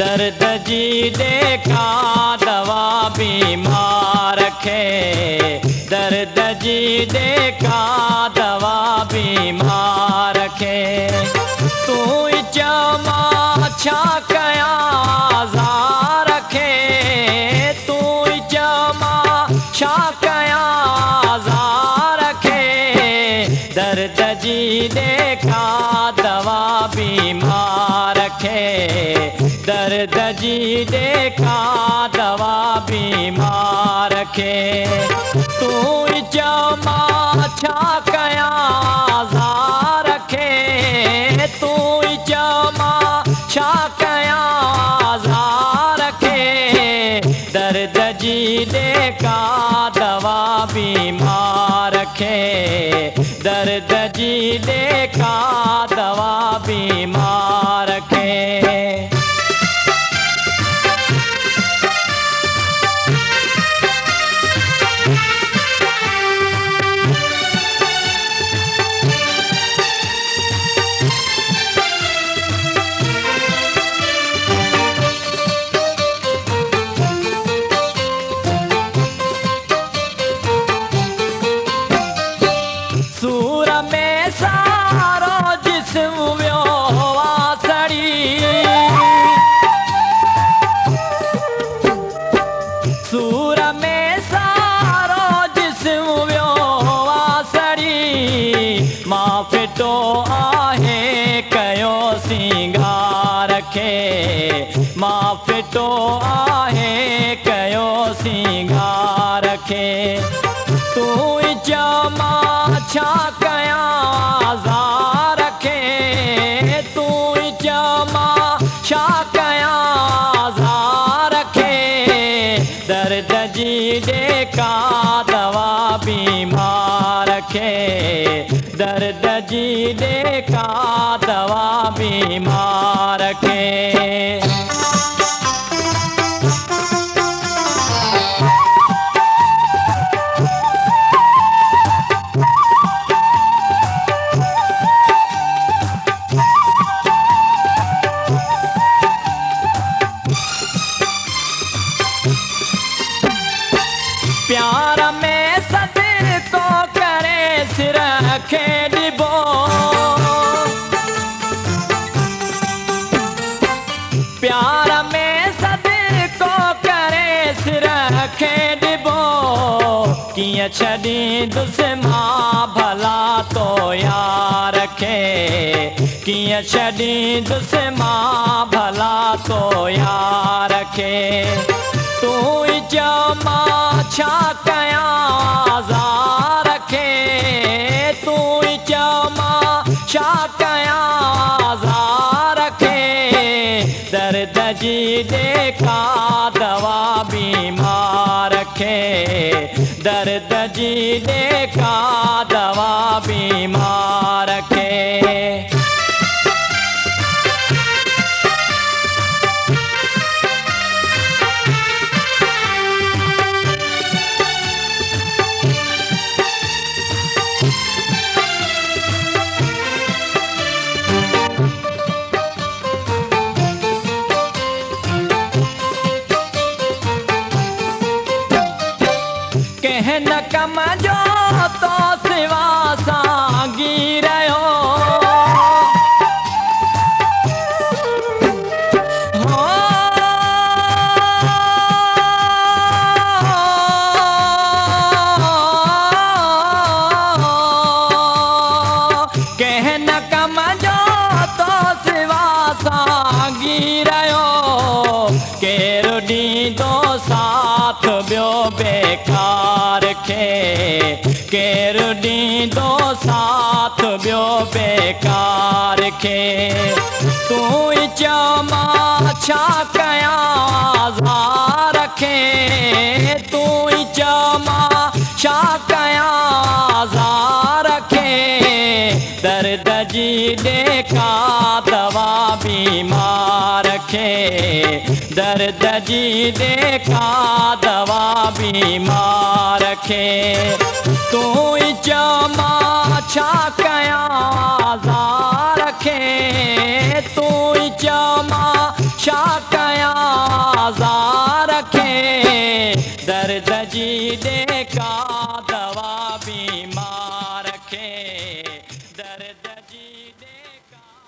दर्द जी देखा दवा बीमार खे, दर्द जी देखा दवा बीमार खे। तू चमा छा कया ज़ार खे, तू चमा छा कया ज़ार खे। दर्द जी देखा दवा बीमार खे, दर्द जी देखा दवा बीमार खे। तू चमा छा कया ज़ार खे, तू चमा छा कया ज़ार खे। दर्द जी देखा दवा बीमार खे, दर्द जी देखा दवा बीमार खे। सूर में सारो जिस्म वियो वासड़ी, सूर में सारो जिस्म वियो वासड़ी। मां फिटो आहे कयो सिंगार खे, मां फिटो आहे कयो सिंगार खे। तू चमा छा कया ज़ार खे, तू चमा छा कया ज़ार खे। दर्द जी देखा दवा बीमार खे, दर्द जी देखा दवा बीमार खे। प्यार में सदिको करे सिर खे ॾिबो, प्यार में सदिको करे सिर खे ॾिबो। कीअं छॾींदुसि मां भला तो यार खे, कीअं छॾींदुसि मां भला तो यार खे। तू चमा छा कया ज़ार खे, तू चमा छा कया ज़ार खे। दर्द जी देखा दवा बीमार खे, दर्द जी देखा दवा बीमार खे। कंहिं न कम जो तो सिवा साॻी रहियो, हो कंहिं न कम जो तो सिवा साॻी रहियो। केरु ॾींदो साथ ॿियो बेकार खे, केरु ॾींदो साथ ॿियो बेकार खे। तू चमा छा कया ज़ार खे, तू चमा छा कया ज़ार खे। दर्द जी देखा दवा बीमार खे, दर्द जी देखा दवा बीमार खे। तू चमा छा कया ज़ार खे, तू चमा छा कया दर्द जी ॾेका